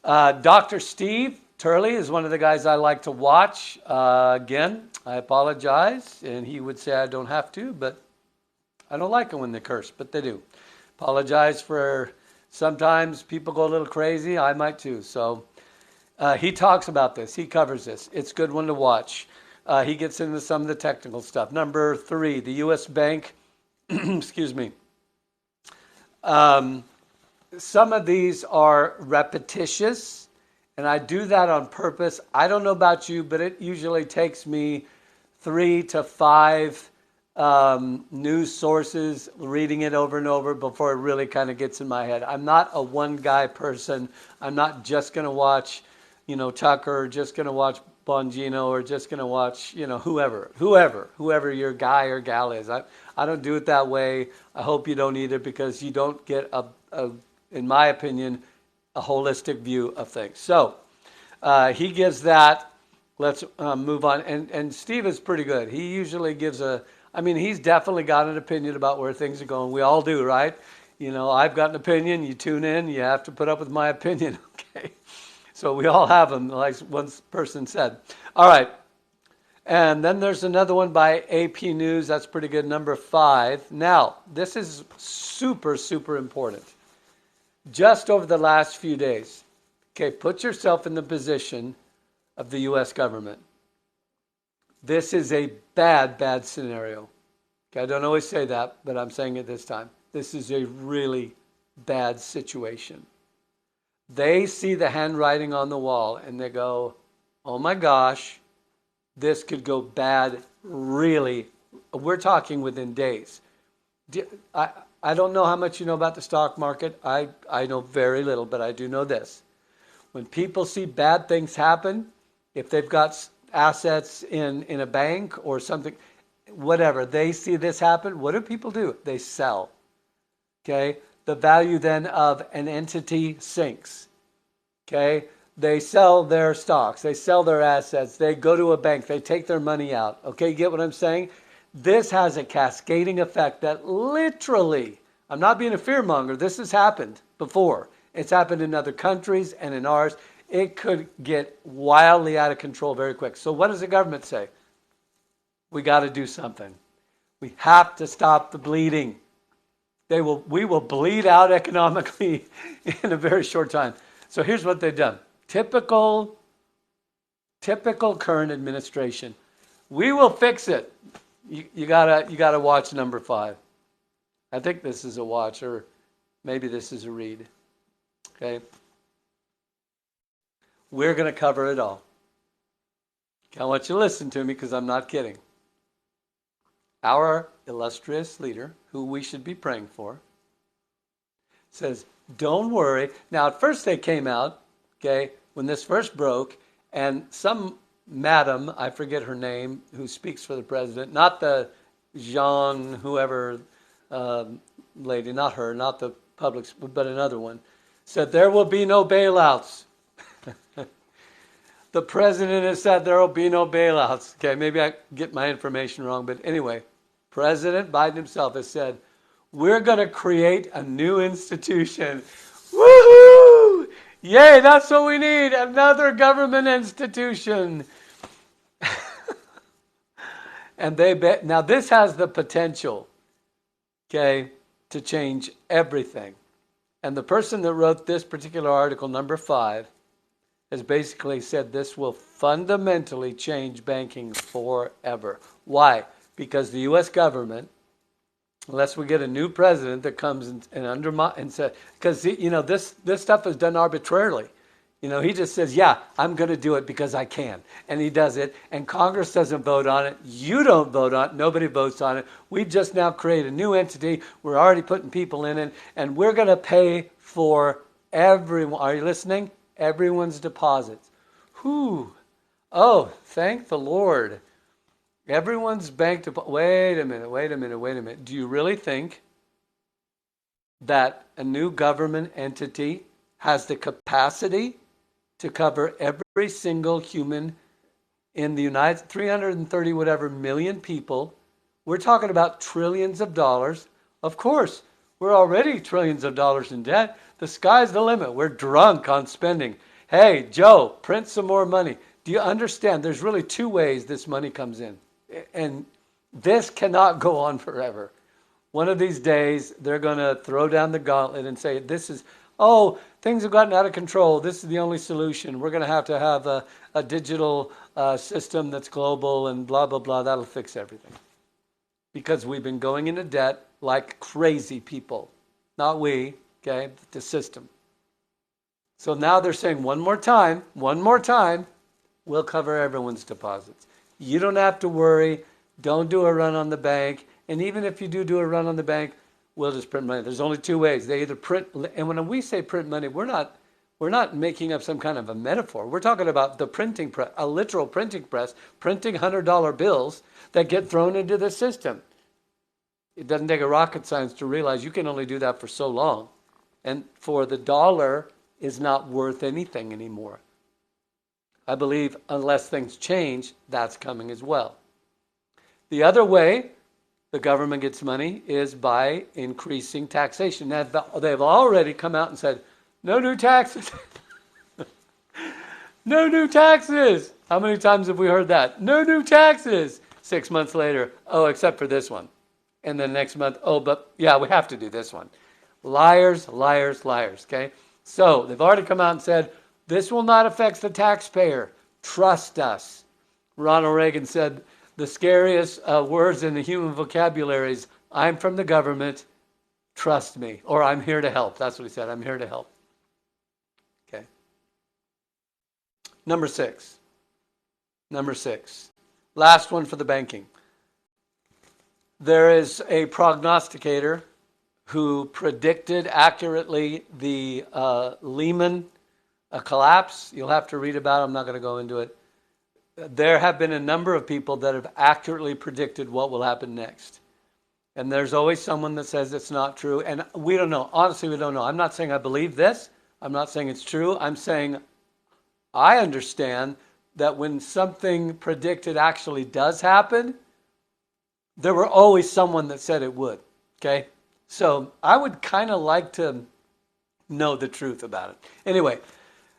Dr. Steve Turley is one of the guys I like to watch. Again, I apologize, and he would say I don't have to, but I don't like it when they curse, but they do. Apologize for sometimes people go a little crazy. I might too. So he talks about this. He covers this. It's a good one to watch. He gets into some of the technical stuff. Number 3, the U.S. Bank. Excuse me. Some of these are repetitious, and I do that on purpose. I don't know about you, but it usually takes me 3 to 5 news sources, reading it over and over before it really kind of gets in my head. I'm not a one-guy person. I'm not just going to watch, Tucker, or just going to watch Bongino, or just going to watch, whoever your guy or gal is. I don't do it that way. I hope you don't either, because you don't get in my opinion, a holistic view of things. So he gives that. Let's move on. And Steve is pretty good. He usually gives he's definitely got an opinion about where things are going. We all do, right? I've got an opinion. You tune in. You have to put up with my opinion. Okay. So we all have them, like one person said. All right. And then there's another one by AP News. That's pretty good. Number 5. Now, this is super, super important. Just over the last few days, okay, put yourself in the position of the U.S. government. This is a bad, bad scenario. Okay, I don't always say that, but I'm saying it this time. This is a really bad situation. They see the handwriting on the wall and they go, oh my gosh, this could go bad really. We're talking within days. I don't know how much you know about the stock market. I know very little, but I do know this. When people see bad things happen, if they've got assets in a bank or something, whatever, they see this happen, what do people do? They sell. Okay? The value then of an entity sinks. Okay? They sell their stocks. They sell their assets. They go to a bank. They take their money out. Okay? You get what I'm saying? This has a cascading effect that literally, I'm not being a fearmonger, this has happened before. It's happened in other countries and in ours. It could get wildly out of control very quick. So what does the government say? We got to do something. We have to stop the bleeding. We will bleed out economically in a very short time. So here's what they've done. Typical current administration. We will fix it. You gotta watch number 5. I think this is a watch, or maybe this is a read. Okay. We're going to cover it all. I want you to listen to me because I'm not kidding. Our illustrious leader, who we should be praying for, says, don't worry. Now, at first they came out, okay, when this first broke, and some madam, I forget her name, who speaks for the president, not the Jean, whoever lady, not her, not the public, but another one, said there will be no bailouts. The president has said there will be no bailouts. Okay, maybe I get my information wrong, but anyway, President Biden himself has said, we're going to create a new institution. Woohoo! Yay, that's what we need, another government institution. And now this has the potential, okay, to change everything. And the person that wrote this particular article, number 5, has basically said this will fundamentally change banking forever. Why? Because the U.S. government, unless we get a new president that comes and undermine and says, because this stuff is done arbitrarily. He just says, yeah, I'm going to do it because I can. And he does it. And Congress doesn't vote on it. You don't vote on it. Nobody votes on it. We just now create a new entity. We're already putting people in it. And we're going to pay for everyone. Are you listening? Everyone's deposits. Whew. Oh, thank the Lord. Everyone's bank deposit. Wait a minute. Do you really think that a new government entity has the capacity to cover every single human in the United 330 whatever million people? We're talking about trillions of dollars. Of course, We're already trillions of dollars in debt. The sky's the limit. We're drunk on spending. Hey, Joe, print some more money. Do you understand? There's really two ways this money comes in. And this cannot go on forever. One of these days, they're going to throw down the gauntlet and say, things have gotten out of control. This is the only solution. We're going to have a digital system that's global and blah, blah, blah. That'll fix everything. Because we've been going into debt like crazy people. Not we, okay, the system. So now they're saying one more time, we'll cover everyone's deposits. You don't have to worry. Don't do a run on the bank. And even if you do a run on the bank, we'll just print money. There's only two ways. They either print, and when we say print money, we're not making up some kind of a metaphor. We're talking about the printing press, a literal printing press, printing $100 bills that get thrown into the system. It doesn't take a rocket science to realize you can only do that for so long. And for the dollar is not worth anything anymore. I believe unless things change, that's coming as well. The other way the government gets money is by increasing taxation. Now, they've already come out and said, no new taxes. No new taxes. How many times have we heard that? No new taxes. 6 months later, except for this one. And then next month, but yeah, we have to do this one. Liars, liars, liars, okay? So they've already come out and said, this will not affect the taxpayer. Trust us. Ronald Reagan said, the scariest words in the human vocabulary is, I'm from the government, trust me. Or I'm here to help. That's what he said, I'm here to help. Okay. Number six. Last one for the banking. There is a prognosticator who predicted accurately the Lehman collapse. You'll have to read about it. I'm not going to go into it. There have been a number of people that have accurately predicted what will happen next. And there's always someone that says it's not true. And we don't know. Honestly, we don't know. I'm not saying I believe this. I'm not saying it's true. I'm saying I understand that when something predicted actually does happen, there were always someone that said it would. Okay? So I would kind of like to know the truth about it. Anyway,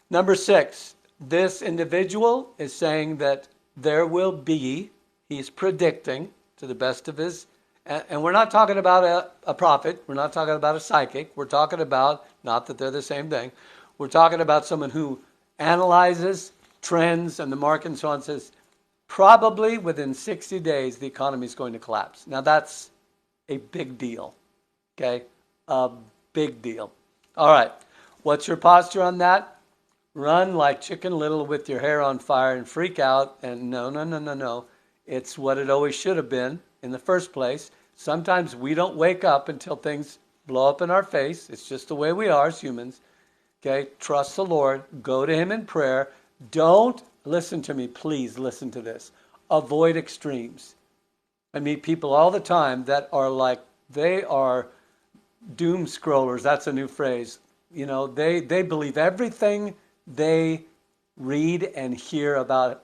number 6. This individual is saying that there will be, he's predicting to the best of his, and we're not talking about a prophet, we're not talking about a psychic, we're talking about, not that they're the same thing, we're talking about someone who analyzes trends and the market and so on, says probably within 60 days the economy is going to collapse. Now that's a big deal, okay? A big deal. All right, what's your posture on that? Run like Chicken Little with your hair on fire and freak out. And no. It's what it always should have been in the first place. Sometimes we don't wake up until things blow up in our face. It's just the way we are as humans. Okay, trust the Lord. Go to Him in prayer. Don't, listen to me, please listen to this. Avoid extremes. I meet people all the time that are like, they are doom scrollers. That's a new phrase. You know, they believe everything they read and hear about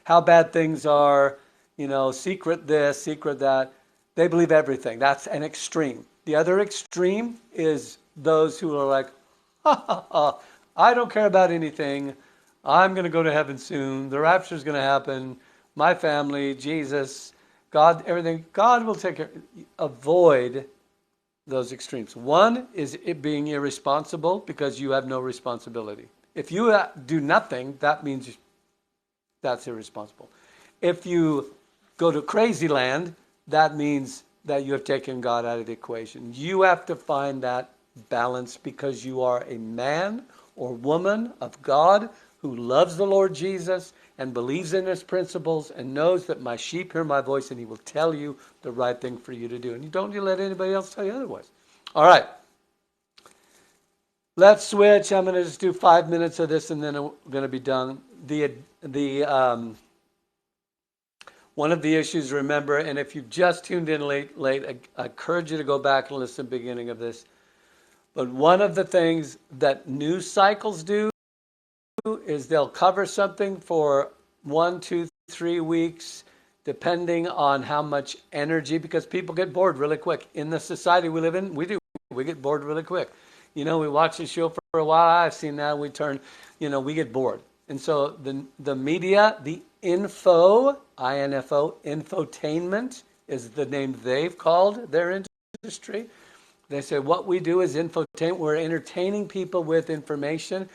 how bad things are, you know, secret this, secret that. They believe everything. That's an extreme. The other extreme is those who are like, I don't care about anything. I'm going to go to heaven soon. The rapture is going to happen. My family, Jesus, God, everything. God will take care. Avoid those extremes. One is it being irresponsible because you have no responsibility. If you do nothing, that means that's irresponsible. If you go to crazy land, that means that you have taken God out of the equation. You have to find that balance because you are a man or woman of God who loves the Lord Jesus and believes in His principles and knows that my sheep hear my voice and He will tell you the right thing for you to do. And you don't let anybody else tell you otherwise. All right. Let's switch. I'm going to just do 5 minutes of this and then I'm going to be done. One of the issues, remember, and if you've just tuned in late, I encourage you to go back and listen to the beginning of this. But one of the things that news cycles do is they'll cover something for 1, 2, 3 weeks, depending on how much energy, because people get bored really quick. In the society we live in, we do. We get bored really quick. We watch the show for a while. I've seen that. We get bored. And so the media, the infotainment is the name they've called their industry. They say what we do is infotainment. We're entertaining people with information,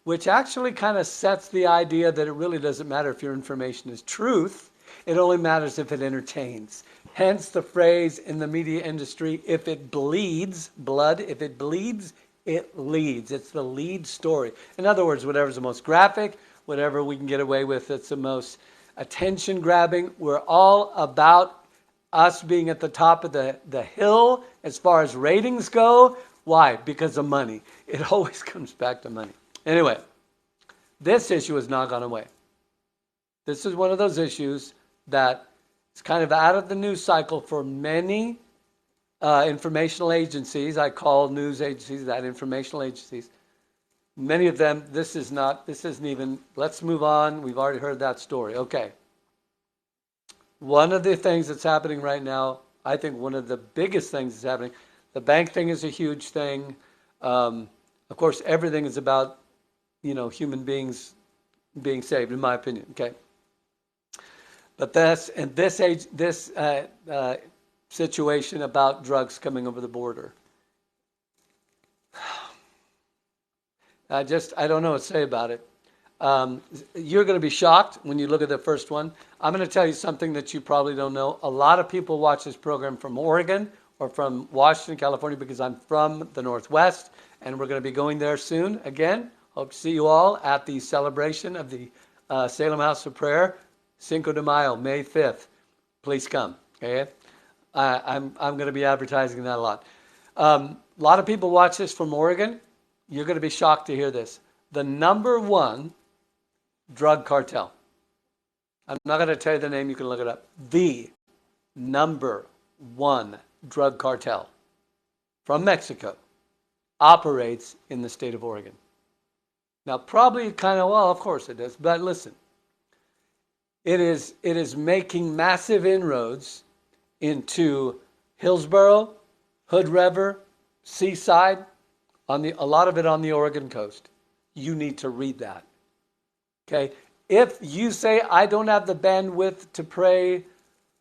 which actually kind of sets the idea that it really doesn't matter if your information is truth. It only matters if it entertains. Hence the phrase in the media industry, if it bleeds blood, if it bleeds, it leads. It's the lead story. In other words, whatever's the most graphic, whatever we can get away with, it's the most attention grabbing. We're all about us being at the top of the hill as far as ratings go. Why? Because of money. It always comes back to money. Anyway, this issue has not gone away. This is one of those issues that is kind of out of the news cycle for many informational agencies. I call news agencies that, informational agencies. Many of them, this isn't even, let's move on. We've already heard that story. Okay. One of the things that's happening right now, I think one of the biggest things that's happening, the bank thing is a huge thing. Of course, everything is about, human beings being saved, in my opinion. Okay. But this situation about drugs coming over the border. I don't know what to say about it. You're going to be shocked when you look at the first one. I'm going to tell you something that you probably don't know. A lot of people watch this program from Oregon or from Washington, California, because I'm from the Northwest, and we're going to be going there soon again. Hope to see you all at the celebration of the Salem House of Prayer, Cinco de Mayo, May 5th. Please come. Okay, I'm going to be advertising that a lot. A lot of people watch this from Oregon. You're going to be shocked to hear this. The number one drug cartel. I'm not going to tell you the name. You can look it up. The number one drug cartel from Mexico operates in the state of Oregon. Now, probably kind of, well, of course it does. But listen, it is making massive inroads into Hillsborough, Hood River, Seaside, a lot of it on the Oregon coast. You need to read that. Okay? If you say, I don't have the bandwidth to pray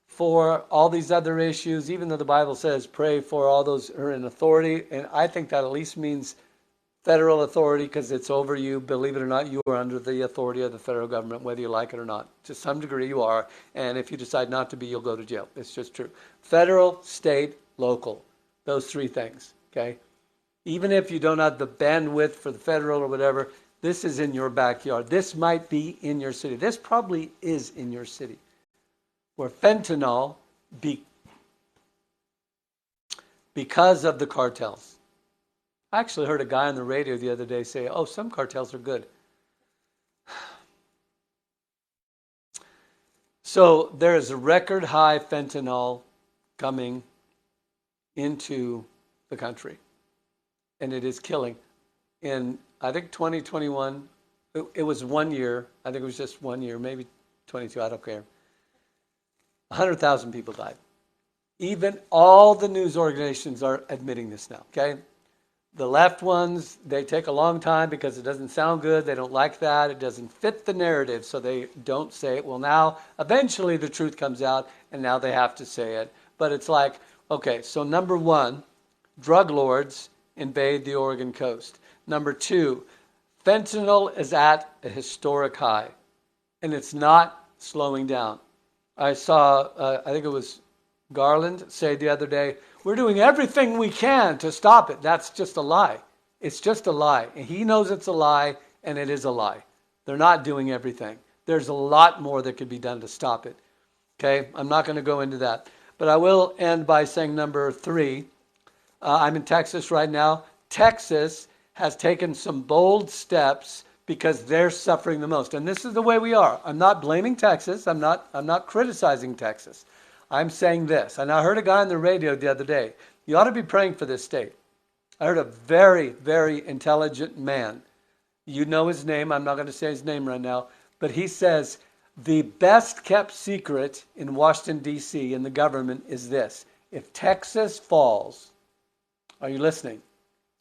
for all these other issues, even though the Bible says pray for all those who are in authority, and I think that at least means federal authority because it's over you. Believe it or not, you are under the authority of the federal government, whether you like it or not. To some degree you are, and if you decide not to be, you'll go to jail. It's just true. Federal, state, local. Those three things, okay? Even if you don't have the bandwidth for the federal or whatever, this is in your backyard. This might be in your city. This probably is in your city. Where fentanyl, because of the cartels. I actually heard a guy on the radio the other day say, oh, some cartels are good. So there is a record high fentanyl coming into the country. And it is killing. In, I think, 2021, it was 1 year. I think it was just 1 year, maybe 22, I don't care. 100,000 people died. Even all the news organizations are admitting this now, okay? The left ones, they take a long time because it doesn't sound good. They don't like that. It doesn't fit the narrative, so they don't say it. Well, now, eventually the truth comes out, and now they have to say it. But it's like, okay, so number one, drug lords invade the Oregon coast. Number two, fentanyl is at a historic high, and it's not slowing down. I saw, I think it was Garland say the other day, we're doing everything we can to stop it. That's just a lie. It's just a lie. And he knows it's a lie, and it is a lie. They're not doing everything. There's a lot more that could be done to stop it. Okay? I'm not going to go into that. But I will end by saying number three. I'm in Texas right now. Texas has taken some bold steps because they're suffering the most. And this is the way we are. I'm not blaming Texas. I'm not criticizing Texas. I'm saying this. And I heard a guy on the radio the other day. You ought to be praying for this state. I heard a very, very intelligent man. You know his name. I'm not going to say his name right now. But he says, The best kept secret in Washington, D.C. in the government is this. If Texas falls, are you listening?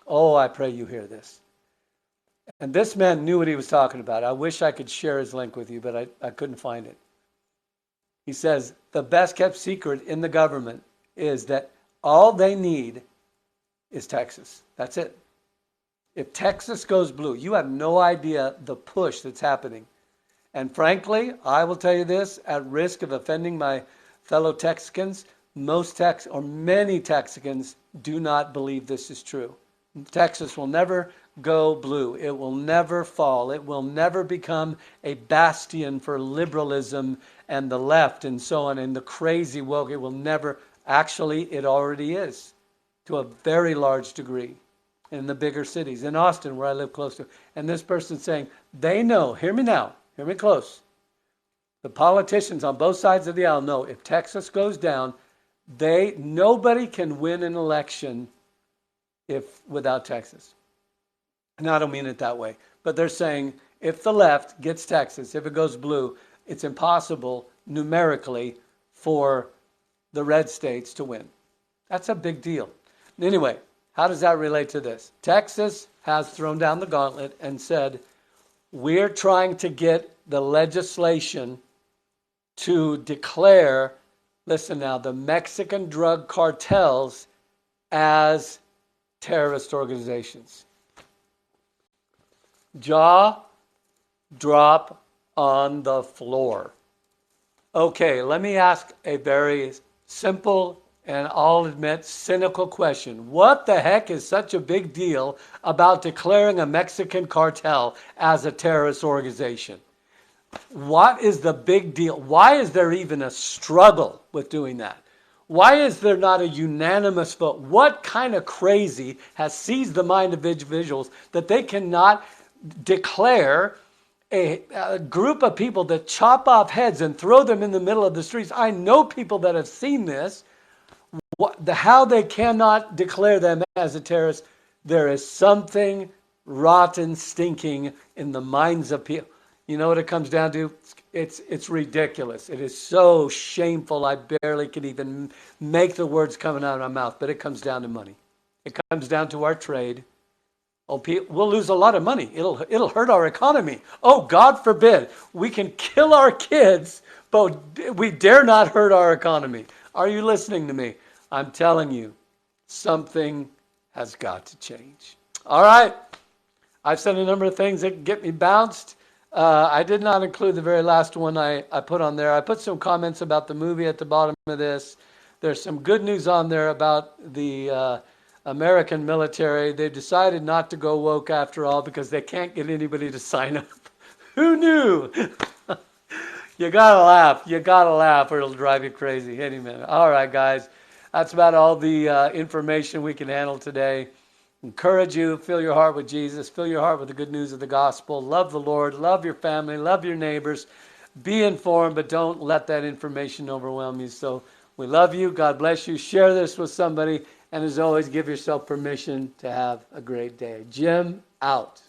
Oh, I pray you hear this. And this man knew what he was talking about. I wish I could share his link with you, but I couldn't find it. He says, the best kept secret in the government is that all they need is Texas. That's it. If Texas goes blue, you have no idea the push that's happening. And frankly, I will tell you this, at risk of offending my fellow Texicans, many Texicans do not believe this is true. Texas will never go blue. It will never fall. It will never become a bastion for liberalism and the left and so on and the crazy woke. It will never, actually, it already is to a very large degree in the bigger cities. In Austin, where I live close to. And this person's saying, they know, hear me now, hear me close. The politicians on both sides of the aisle know if Texas goes down, nobody can win an election without Texas. And I don't mean it that way, but they're saying if the left gets Texas, if it goes blue, it's impossible numerically for the red states to win. That's a big deal. Anyway, how does that relate to this? Texas has thrown down the gauntlet and said, we're trying to get the legislation to declare, listen now, the Mexican drug cartels as terrorist organizations. Jaw drop on the floor. Okay, let me ask a very simple and I'll admit cynical question. What the heck is such a big deal about declaring a Mexican cartel as a terrorist organization? What is the big deal? Why is there even a struggle with doing that? Why is there not a unanimous vote? What kind of crazy has seized the mind of individuals that they cannot declare a group of people that chop off heads and throw them in the middle of the streets? I know people that have seen this. How they cannot declare them as a terrorist, there is something rotten, stinking in the minds of people. You know what it comes down to? It's ridiculous. It is so shameful. I barely can even make the words coming out of my mouth. But it comes down to money. It comes down to our trade. Oh, we'll lose a lot of money. It'll hurt our economy. Oh, God forbid. We can kill our kids, but we dare not hurt our economy. Are you listening to me? I'm telling you, something has got to change. All right. I've said a number of things that get me bounced. I did not include the very last one I put on there. I put some comments about the movie at the bottom of this. There's some good news on there about the American military. They've decided not to go woke after all because they can't get anybody to sign up. Who knew? You gotta laugh. You gotta laugh or it'll drive you crazy any minute. All right, guys. That's about all the information we can handle today. Encourage you, fill your heart with Jesus, fill your heart with the good news of the gospel. Love the Lord, love your family, love your neighbors. Be informed, but don't let that information overwhelm you. So we love you. God bless you. Share this with somebody. And as always, give yourself permission to have a great day. Jim, out.